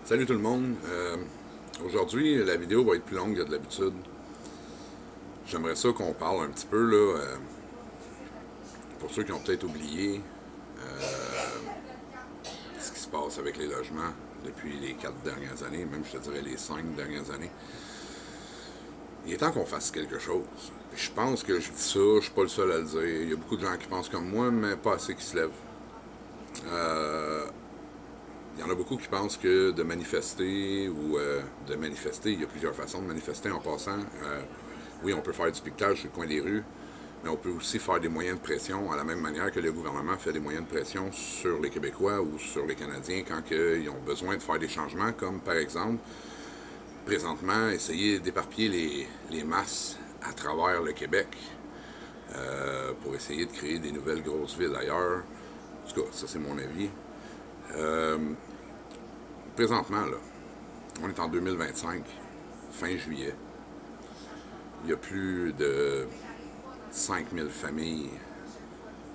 Salut tout le monde. Aujourd'hui, la vidéo va être plus longue que de l'habitude. J'aimerais ça qu'on parle un petit peu, là, pour ceux qui ont peut-être oublié ce qui se passe avec les logements depuis les 4 dernières années, même je te dirais les 5 dernières années. Il est temps qu'on fasse quelque chose. Je pense que je dis ça, je suis pas le seul à le dire. Il y a beaucoup de gens qui pensent comme moi, mais pas assez qui se lèvent. Il y en a beaucoup qui pensent que de manifester il y a plusieurs façons de manifester en passant. Oui, on peut faire du piquetage sur le coin des rues, mais on peut aussi faire des moyens de pression à la même manière que le gouvernement fait des moyens de pression sur les Québécois ou sur les Canadiens quand ils ont besoin de faire des changements, comme par exemple, présentement, essayer d'éparpiller les masses à travers le Québec pour essayer de créer des nouvelles grosses villes ailleurs. En tout cas, ça c'est mon avis. Présentement, là, on est en 2025, fin juillet. Il y a plus de 5000 familles.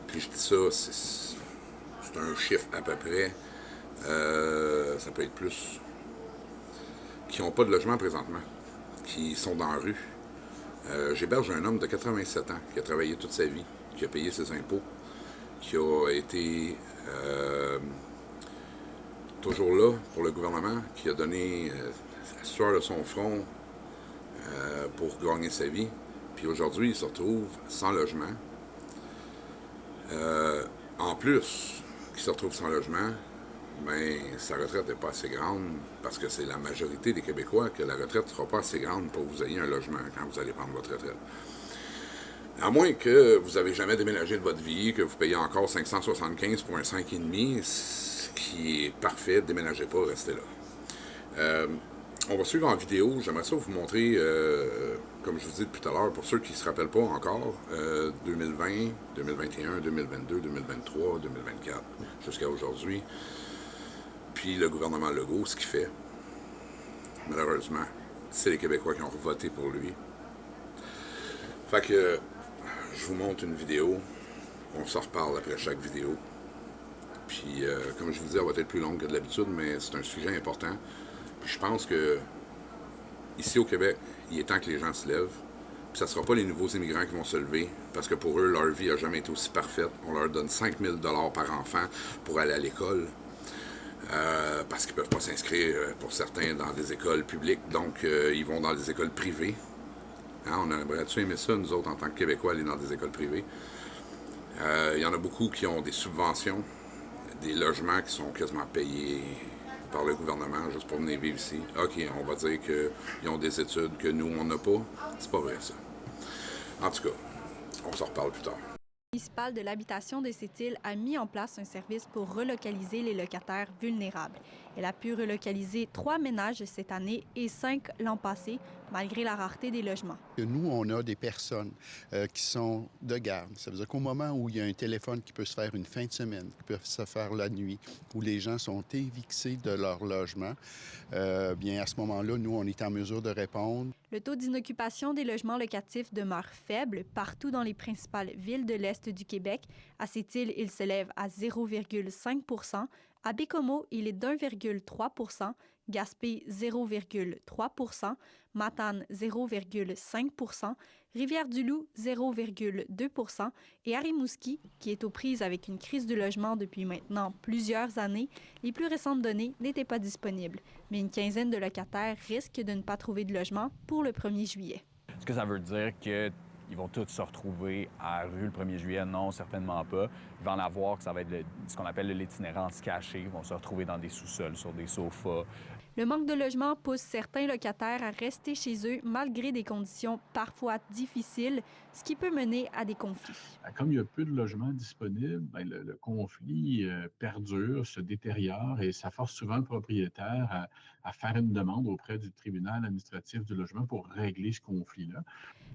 Puis je dis ça, c'est un chiffre à peu près. Ça peut être plus. Qui n'ont pas de logement présentement. Qui sont dans la rue. J'héberge un homme de 87 ans qui a travaillé toute sa vie, qui a payé ses impôts, qui a été toujours là pour le gouvernement, qui a donné la sueur de son front pour gagner sa vie. Puis aujourd'hui, il se retrouve sans logement. En plus qu'il se retrouve sans logement, ben, sa retraite n'est pas assez grande parce que c'est la majorité des Québécois que la retraite ne sera pas assez grande pour que vous ayez un logement quand vous allez prendre votre retraite. À moins que vous n'avez jamais déménagé de votre vie, que vous payez encore 575 pour un 5,5, ce qui est parfait, déménagez pas, restez là. On va suivre en vidéo. J'aimerais ça vous montrer, comme je vous dis depuis tout à l'heure, pour ceux qui ne se rappellent pas encore, 2020, 2021, 2022, 2023, 2024, jusqu'à aujourd'hui. Puis le gouvernement Legault, ce qu'il fait, malheureusement, c'est les Québécois qui ont voté pour lui. Fait que je vous montre une vidéo. On s'en reparle après chaque vidéo. Puis, comme je vous dis, elle va être plus longue que de l'habitude, mais c'est un sujet important. Puis je pense que ici au Québec, il est temps que les gens se lèvent. Puis ça ne sera pas les nouveaux immigrants qui vont se lever, parce que pour eux, leur vie n'a jamais été aussi parfaite. On leur donne 5000 $ par enfant pour aller à l'école, parce qu'ils ne peuvent pas s'inscrire, pour certains, dans des écoles publiques. Donc, ils vont dans des écoles privées. Hein, on aimerait-tu aimer ça, nous autres, en tant que Québécois, aller dans des écoles privées? Il y en a beaucoup qui ont des subventions, des logements qui sont quasiment payés par le gouvernement juste pour venir vivre ici. OK, on va dire qu'ils ont des études que nous, on n'a pas. C'est pas vrai, ça. En tout cas, on s'en reparle plus tard. Le municipal de l'habitation de Sept-Îles a mis en place un service pour relocaliser les locataires vulnérables. Elle a pu relocaliser 3 ménages cette année et 5 l'an passé, malgré la rareté des logements. Nous, on a des personnes qui sont de garde. Ça veut dire qu'au moment où il y a un téléphone qui peut se faire une fin de semaine, qui peut se faire la nuit, où les gens sont évictés de leur logement, bien à ce moment-là, nous, on est en mesure de répondre. Le taux d'inoccupation des logements locatifs demeure faible partout dans les principales villes de l'Est du Québec. À Sept-Îles, il s'élève à 0,5 %. À Bécomo, il est d'1,3 %. Gaspé, 0,3 %. Matane, 0,5 %. Rivière-du-Loup, 0,2 % et à Rimouski, qui est aux prises avec une crise du logement depuis maintenant plusieurs années, les plus récentes données n'étaient pas disponibles. Mais une quinzaine de locataires risquent de ne pas trouver de logement pour le 1er juillet. Est-ce que ça veut dire qu'ils vont tous se retrouver à la rue le 1er juillet? Non, certainement pas. Il va en avoir que ça va être ce qu'on appelle l'itinérance cachée. Ils vont se retrouver dans des sous-sols, sur des sofas. Le manque de logement pousse certains locataires à rester chez eux malgré des conditions parfois difficiles, ce qui peut mener à des conflits. Comme il y a peu de logements disponibles, bien, le conflit perdure, se détériore et ça force souvent le propriétaire à faire une demande auprès du tribunal administratif du logement pour régler ce conflit-là.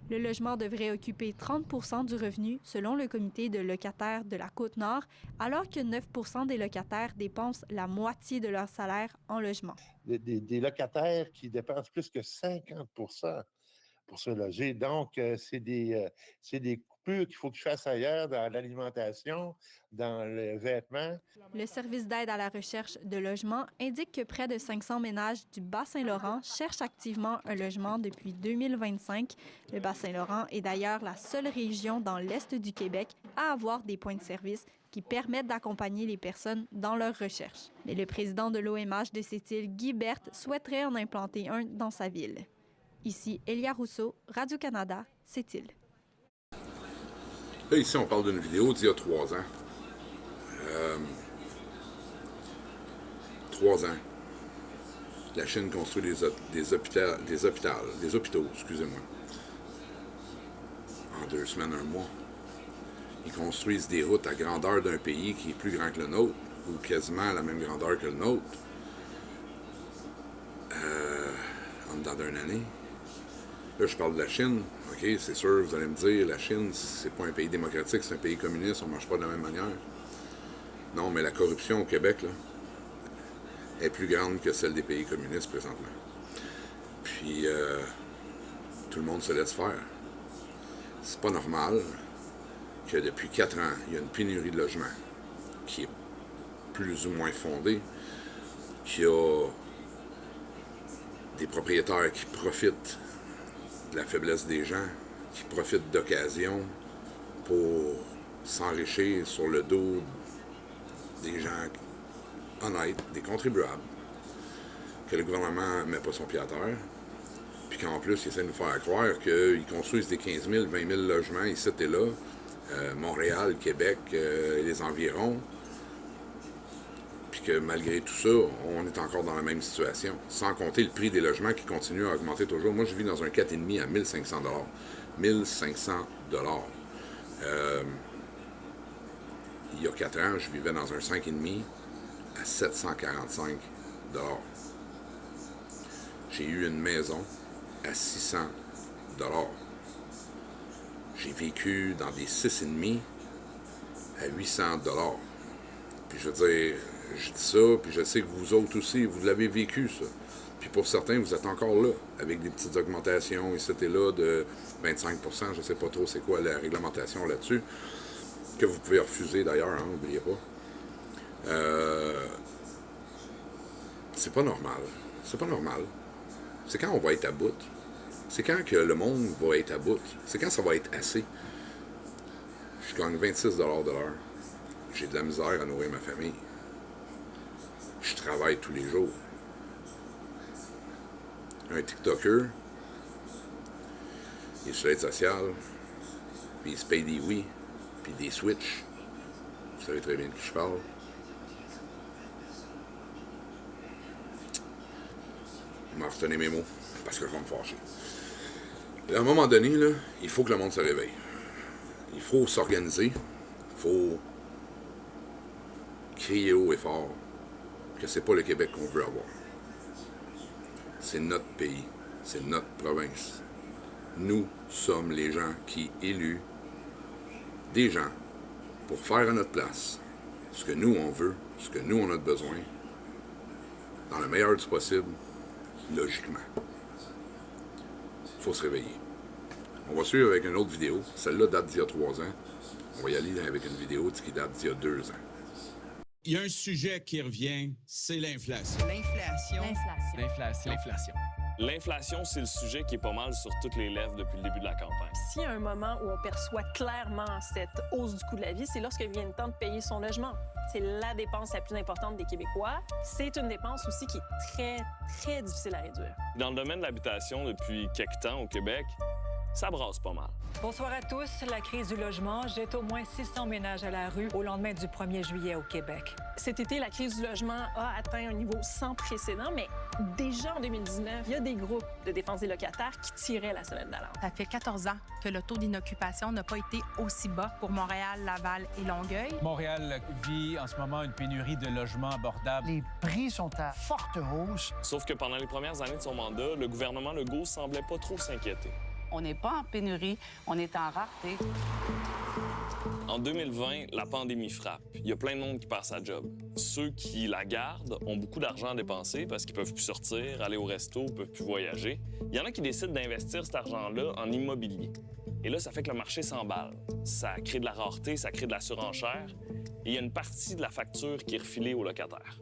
Le logement devrait occuper 30 % du revenu, selon le comité de locataires de la Côte-Nord, alors que 9 % des locataires dépensent la moitié de leur salaire en logement. Des locataires qui dépensent plus que 50 pour se loger. Donc, c'est des coupures qu'il faut qu'ils fassent ailleurs, dans l'alimentation, dans les vêtements. Le service d'aide à la recherche de logement indique que près de 500 ménages du Bas-Saint-Laurent cherchent activement un logement depuis 2025. Le Bas-Saint-Laurent est d'ailleurs la seule région dans l'est du Québec à avoir des points de service qui permettent d'accompagner les personnes dans leur recherche. Mais le président de l'OMH de Sept-Îles, Guy Berthe, souhaiterait en implanter un dans sa ville. Ici, Elia Rousseau, Radio-Canada, Sept-Îles. Là, ici, on parle d'une vidéo d'il y a 3 ans. 3 ans. La Chine construit des hôpitaux, excusez-moi. En 2 semaines, 1 mois. Ils construisent des routes à grandeur d'un pays qui est plus grand que le nôtre, ou quasiment à la même grandeur que le nôtre, en dedans d'une année. Là, je parle de la Chine. OK, c'est sûr, vous allez me dire, la Chine, c'est pas un pays démocratique, c'est un pays communiste, on ne marche pas de la même manière. Non, mais la corruption au Québec, là, est plus grande que celle des pays communistes présentement. Puis, tout le monde se laisse faire. C'est pas normal que depuis 4 ans, il y a une pénurie de logements qui est plus ou moins fondée, qu'il y a des propriétaires qui profitent de la faiblesse des gens, qui profitent d'occasions pour s'enrichir sur le dos des gens honnêtes, des contribuables, que le gouvernement ne met pas son pied à terre, puis qu'en plus, il essaie de nous faire croire qu'ils construisent des 15 000, 20 000 logements ici et là, Montréal, Québec et les environs, puis que malgré tout ça, on est encore dans la même situation, sans compter le prix des logements qui continue à augmenter toujours. Moi, je vis dans un 4,5 à 1 500 $. 1 500 $. Il y a 4 ans, je vivais dans un 5,5 à 745 $. J'ai eu une maison à 600 $. J'ai vécu dans des 6,5 à 800 $. Puis je veux dire, je dis ça, puis je sais que vous autres aussi, vous l'avez vécu, ça. Puis pour certains, vous êtes encore là, avec des petites augmentations ici et là de 25 %, je ne sais pas trop c'est quoi la réglementation là-dessus, que vous pouvez refuser d'ailleurs, hein, n'oubliez pas. C'est pas normal. C'est pas normal. C'est quand on va être à bout. C'est quand que le monde va être à bout. C'est quand ça va être assez. Je gagne 26 $ de l'heure. J'ai de la misère à nourrir ma famille. Je travaille tous les jours. Un TikToker, il est sur l'aide sociale, puis il se paye des oui, puis des switch. Vous savez très bien de qui je parle. Je m'en retenais mes mots, parce que je vais me fâcher. Et à un moment donné, là, il faut que le monde se réveille. Il faut s'organiser. Il faut crier haut et fort que c'est pas le Québec qu'on veut avoir. C'est notre pays. C'est notre province. Nous sommes les gens qui élus des gens pour faire à notre place ce que nous on veut, ce que nous on a besoin, dans le meilleur du possible, logiquement. Il faut se réveiller. On va suivre avec une autre vidéo. Celle-là date d'il y a 3 ans. On va y aller avec une vidéo qui date d'il y a 2 ans. Il y a un sujet qui revient, c'est l'inflation. L'inflation, c'est le sujet qui est pas mal sur toutes les lèvres depuis le début de la campagne. S'il y a un moment où on perçoit clairement cette hausse du coût de la vie, c'est lorsque vient le temps de payer son logement. C'est la dépense la plus importante des Québécois. C'est une dépense aussi qui est très, très difficile à réduire. Dans le domaine de l'habitation, depuis quelques temps au Québec, ça brasse pas mal. Bonsoir à tous. La crise du logement jette au moins 600 ménages à la rue au lendemain du 1er juillet au Québec. Cet été, la crise du logement a atteint un niveau sans précédent, mais déjà en 2019, il y a des groupes de défense des locataires qui tiraient la sonnette d'alarme. Ça fait 14 ans que le taux d'inoccupation n'a pas été aussi bas pour Montréal, Laval et Longueuil. Montréal vit en ce moment une pénurie de logements abordables. Les prix sont à forte hausse. Sauf que pendant les premières années de son mandat, le gouvernement Legault semblait pas trop s'inquiéter. On n'est pas en pénurie, on est en rareté. En 2020, la pandémie frappe. Il y a plein de monde qui perd sa job. Ceux qui la gardent ont beaucoup d'argent à dépenser parce qu'ils peuvent plus sortir, aller au resto, peuvent plus voyager. Il y en a qui décident d'investir cet argent-là en immobilier. Et là, ça fait que le marché s'emballe. Ça crée de la rareté, ça crée de la surenchère. Et il y a une partie de la facture qui est refilée aux locataires.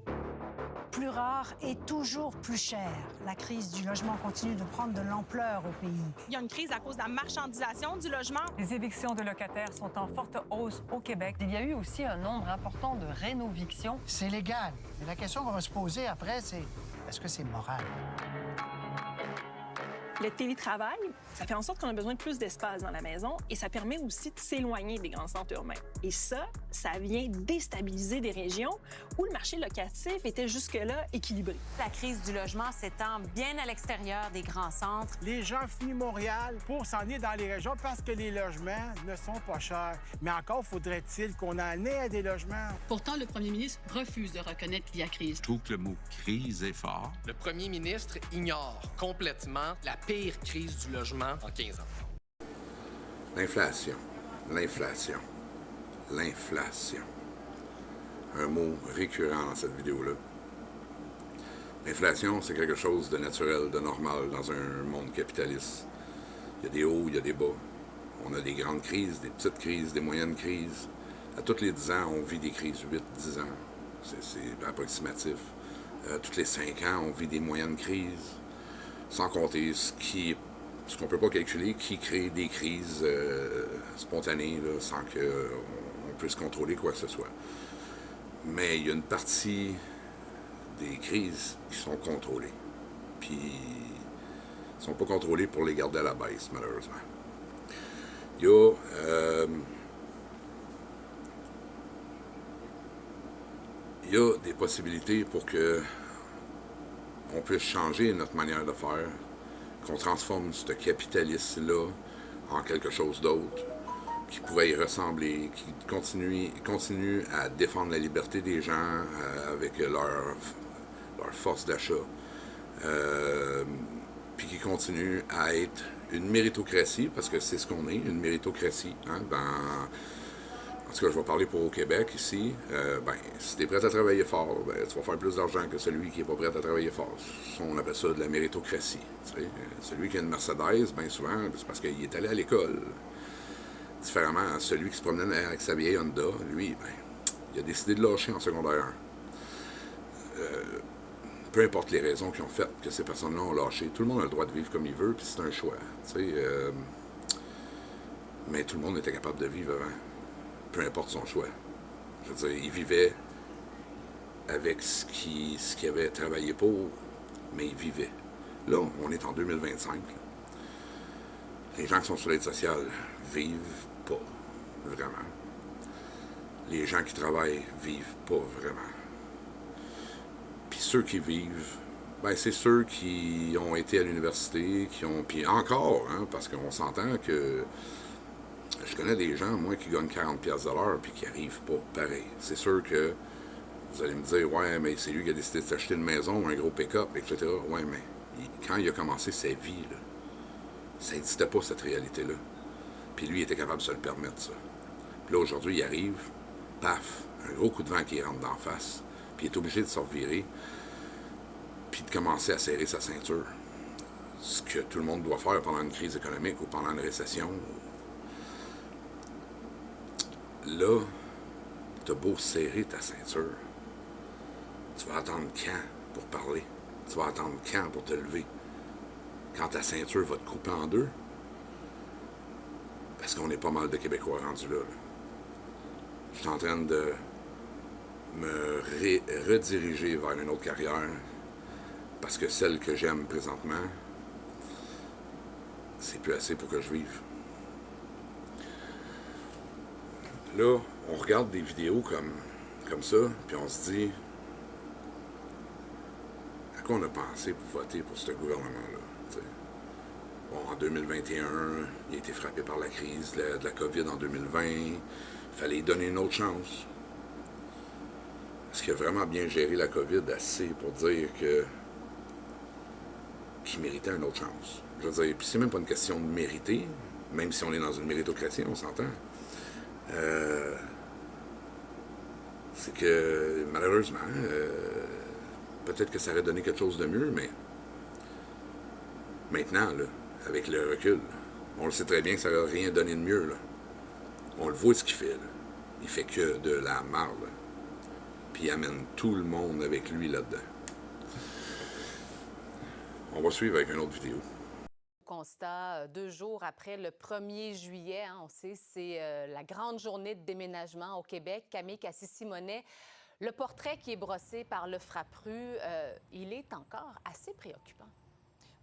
Plus rare et toujours plus cher. La crise du logement continue de prendre de l'ampleur au pays. Il y a une crise à cause de la marchandisation du logement. Les évictions de locataires sont en forte hausse au Québec. Il y a eu aussi un nombre important de rénovictions. C'est légal. Mais la question qu'on va se poser après, c'est est-ce que c'est moral? Le télétravail, ça fait en sorte qu'on a besoin de plus d'espace dans la maison et ça permet aussi de s'éloigner des grands centres urbains. Et ça vient déstabiliser des régions où le marché locatif était jusque-là équilibré. La crise du logement s'étend bien à l'extérieur des grands centres. Les gens fuient Montréal pour s'en aller dans les régions parce que les logements ne sont pas chers. Mais encore faudrait-il qu'on en ait à des logements. Pourtant, le premier ministre refuse de reconnaître qu'il y a crise. Je trouve que le mot « crise » est fort. Le premier ministre ignore complètement la pire crise du logement en 15 ans. L'inflation. Un mot récurrent dans cette vidéo-là. L'inflation, c'est quelque chose de naturel, de normal dans un monde capitaliste. Il y a des hauts, il y a des bas. On a des grandes crises, des petites crises, des moyennes crises. À tous les 10 ans, on vit des crises, 8-10 ans. C'est approximatif. Tous les 5 ans, on vit des moyennes crises. Sans compter ce qu'on ne peut pas calculer, qui crée des crises spontanées là, sans qu'on puisse contrôler quoi que ce soit. Mais il y a une partie des crises qui sont contrôlées. Puis, ils ne sont pas contrôlés pour les garder à la baisse, malheureusement. Il y a des possibilités pour que on puisse changer notre manière de faire, qu'on transforme ce capitaliste-là en quelque chose d'autre, qui pourrait y ressembler, qui continue à défendre la liberté des gens avec leur force d'achat, puis qui continue à être une méritocratie, parce que c'est ce qu'on est, une méritocratie. Hein, en tout cas, je vais parler pour au Québec ici. Si tu es prêt à travailler fort, tu vas faire plus d'argent que celui qui n'est pas prêt à travailler fort. On appelle ça de la méritocratie. Celui qui a une Mercedes, bien souvent, c'est parce qu'il est allé à l'école. Différemment à celui qui se promenait avec sa vieille Honda, lui, il a décidé de lâcher en secondaire 1. Peu importe les raisons qui ont fait que ces personnes-là ont lâché, tout le monde a le droit de vivre comme il veut, puis c'est un choix. Mais tout le monde était capable de vivre avant. Peu importe son choix. Je veux dire, il vivait avec ce qu'il avait travaillé pour, mais il vivait. Là, on est en 2025. Là. Les gens qui sont sur l'aide sociale vivent pas, vraiment. Les gens qui travaillent vivent pas, vraiment. Puis ceux qui vivent, c'est ceux qui ont été à l'université, puis encore, hein, parce qu'on s'entend que je connais des gens, moi, qui gagnent 40$ de l'heure puis qui n'arrivent pas pareil. C'est sûr que vous allez me dire, ouais, mais c'est lui qui a décidé de s'acheter une maison, un gros pick-up, etc. Ouais, mais quand il a commencé sa vie, là, ça n'existait pas, cette réalité-là. Puis lui, il était capable de se le permettre, ça. Puis là, aujourd'hui, il arrive, paf, un gros coup de vent qui rentre d'en face, puis il est obligé de se revirer, puis de commencer à serrer sa ceinture. Ce que tout le monde doit faire pendant une crise économique ou pendant une récession. Là, t'as beau serrer ta ceinture, tu vas attendre quand pour parler? Tu vas attendre quand pour te lever? Quand ta ceinture va te couper en deux? Parce qu'on est pas mal de Québécois rendus là. Je suis en train de me rediriger vers une autre carrière parce que celle que j'aime présentement, c'est plus assez pour que je vive. Là, on regarde des vidéos comme ça, puis on se dit, à quoi on a pensé pour voter pour ce gouvernement-là? T'sais? Bon, en 2021, il a été frappé par la crise de la COVID en 2020. Il fallait lui donner une autre chance. Est-ce qu'il a vraiment bien géré la COVID assez pour dire qu'il méritait une autre chance? Je veux dire, puis c'est même pas une question de mériter, même si on est dans une méritocratie, on s'entend. c'est que, malheureusement, peut-être que ça aurait donné quelque chose de mieux, mais maintenant, là, avec le recul, on le sait très bien que ça n'aurait rien donné de mieux. Là. On le voit ce qu'il fait. Là. Il fait que de la marde. Puis il amène tout le monde avec lui là-dedans. On va suivre avec une autre vidéo. Constat 2 jours après le 1er juillet, hein, on sait, c'est la grande journée de déménagement au Québec. Camille Cassy-Simonet, le portrait qui est brossé par le Frappru, il est encore assez préoccupant.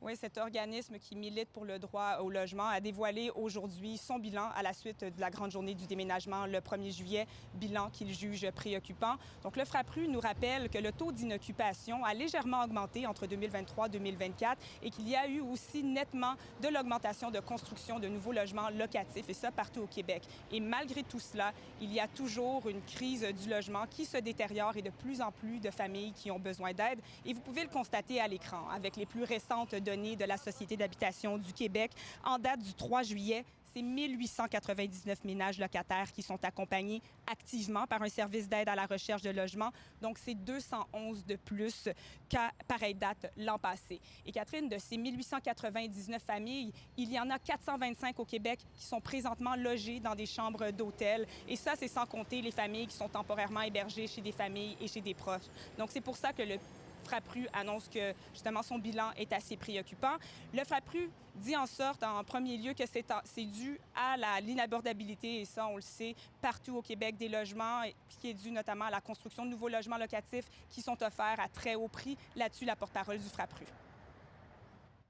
Oui, cet organisme qui milite pour le droit au logement a dévoilé aujourd'hui son bilan à la suite de la grande journée du déménagement le 1er juillet, bilan qu'il juge préoccupant. Donc, le Frappru nous rappelle que le taux d'inoccupation a légèrement augmenté entre 2023 et 2024 et qu'il y a eu aussi nettement de l'augmentation de construction de nouveaux logements locatifs, et ça partout au Québec. Et malgré tout cela, il y a toujours une crise du logement qui se détériore et de plus en plus de familles qui ont besoin d'aide. Et vous pouvez le constater à l'écran avec les plus récentes données de la Société d'habitation du Québec. En date du 3 juillet, c'est 1899 ménages locataires qui sont accompagnés activement par un service d'aide à la recherche de logement. Donc, c'est 211 de plus qu'à pareille date l'an passé. Et Catherine, de ces 1899 familles, il y en a 425 au Québec qui sont présentement logées dans des chambres d'hôtel. Et ça, c'est sans compter les familles qui sont temporairement hébergées chez des familles et chez des proches. Donc, c'est pour ça que le Frappru annonce que, justement, son bilan est assez préoccupant. Le Frappru dit en sorte, en premier lieu, que c'est dû à l'inabordabilité, et ça, on le sait, partout au Québec, des logements, qui est dû notamment à la construction de nouveaux logements locatifs qui sont offerts à très haut prix. Là-dessus, la porte-parole du Frappru.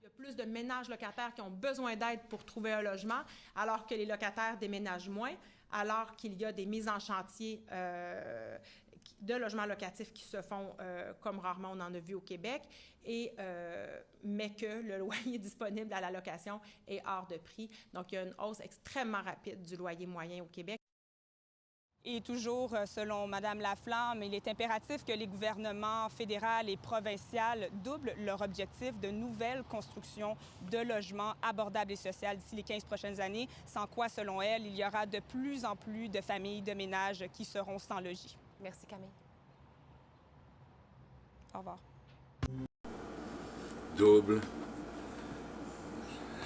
Il y a plus de ménages locataires qui ont besoin d'aide pour trouver un logement, alors que les locataires déménagent moins, alors qu'il y a des mises en chantier de logements locatifs qui se font comme rarement on en a vu au Québec, mais que le loyer disponible à la location est hors de prix. Donc, il y a une hausse extrêmement rapide du loyer moyen au Québec. Et toujours, selon Mme Laflamme, il est impératif que les gouvernements fédéral et provincial doublent leur objectif de nouvelles constructions de logements abordables et sociaux d'ici les 15 prochaines années, sans quoi, selon elle, il y aura de plus en plus de familles, de ménages qui seront sans logis. Merci, Camille. Au revoir. Double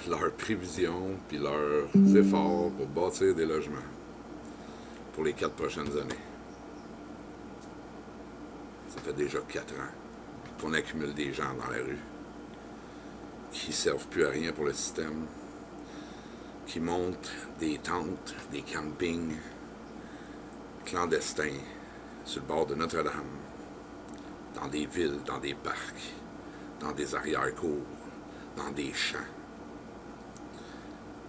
leurs prévisions puis leurs efforts pour bâtir des logements pour les 4 prochaines années. Ça fait déjà 4 ans qu'on accumule des gens dans la rue qui ne servent plus à rien pour le système, qui montent des tentes, des campings clandestins sur le bord de Notre-Dame, dans des villes, dans des parcs, dans des arrière-cours, dans des champs.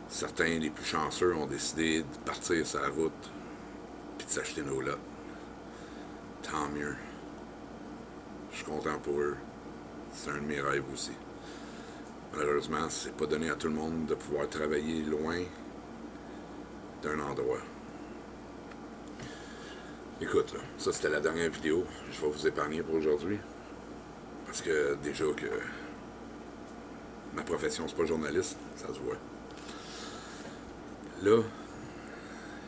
Certains, les plus chanceux, ont décidé de partir sur la route puis de s'acheter nos lots. Tant mieux. Je suis content pour eux. C'est un de mes rêves aussi. Malheureusement, c'est pas donné à tout le monde de pouvoir travailler loin d'un endroit. Écoute, là, ça c'était la dernière vidéo. Je vais vous épargner pour aujourd'hui. Parce que déjà que ma profession, c'est pas journaliste, ça se voit. Là,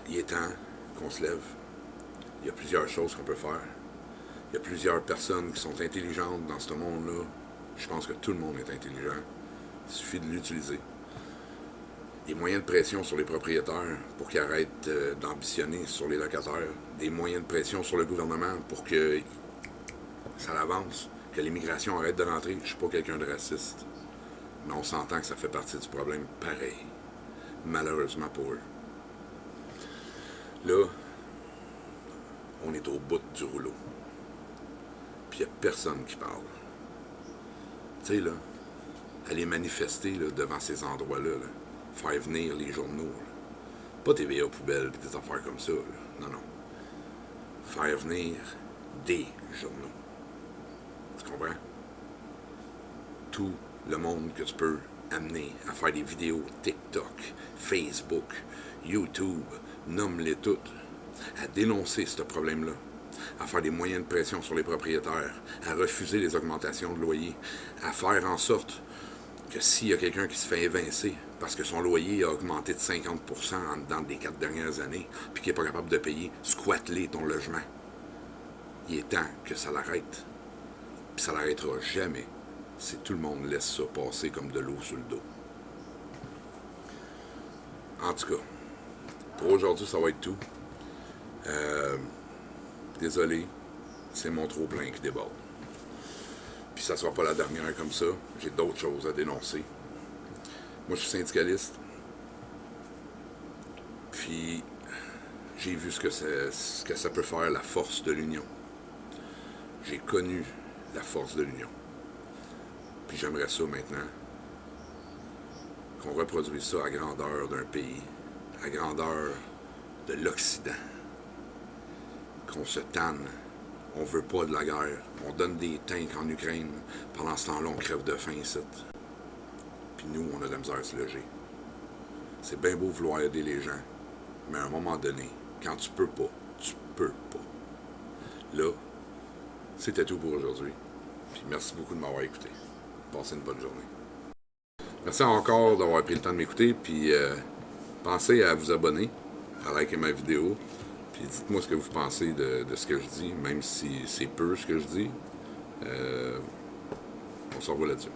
il est temps qu'on se lève. Il y a plusieurs choses qu'on peut faire. Il y a plusieurs personnes qui sont intelligentes dans ce monde-là. Je pense que tout le monde est intelligent. Il suffit de l'utiliser. Des moyens de pression sur les propriétaires pour qu'ils arrêtent d'ambitionner sur les locataires. Des moyens de pression sur le gouvernement pour que ça avance, que l'immigration arrête de rentrer. Je ne suis pas quelqu'un de raciste, mais on s'entend que ça fait partie du problème pareil, malheureusement pour eux. Là, on est au bout du rouleau. Puis il n'y a personne qui parle. Tu sais, là, aller manifester là, devant ces endroits-là, là, faire venir les journaux. Là. Pas TVA poubelle et des affaires comme ça. Là. Non, non. Faire venir des journaux. Tu comprends? Tout le monde que tu peux amener à faire des vidéos TikTok, Facebook, YouTube, nomme-les toutes, à dénoncer ce problème-là, à faire des moyens de pression sur les propriétaires, à refuser les augmentations de loyer, à faire en sorte que s'il y a quelqu'un qui se fait évincer parce que son loyer a augmenté de 50 % en dedans des 4 dernières années, puis qu'il n'est pas capable de payer, squatte-les ton logement. Il est temps que ça l'arrête. Puis ça l'arrêtera jamais si tout le monde laisse ça passer comme de l'eau sur le dos. En tout cas, pour aujourd'hui, ça va être tout. Désolé, c'est mon trop-plein qui déborde. Puis ça ne sera pas la dernière comme ça. J'ai d'autres choses à dénoncer. Moi, je suis syndicaliste. Puis j'ai vu ce que ça peut faire, la force de l'union. J'ai connu la force de l'union. Puis j'aimerais ça maintenant, qu'on reproduise ça à grandeur d'un pays, à grandeur de l'Occident. Qu'on se tanne. On veut pas de la guerre. On donne des tanks en Ukraine. Pendant ce temps-là, on crève de faim ici. Puis nous, on a de la misère à se loger. C'est bien beau vouloir aider les gens, mais à un moment donné, quand tu peux pas, tu peux pas. Là, c'était tout pour aujourd'hui. Puis merci beaucoup de m'avoir écouté. Passez une bonne journée. Merci encore d'avoir pris le temps de m'écouter. Puis pensez à vous abonner, à liker ma vidéo. Puis dites-moi ce que vous pensez de ce que je dis, même si c'est peu ce que je dis. On se revoit là-dessus.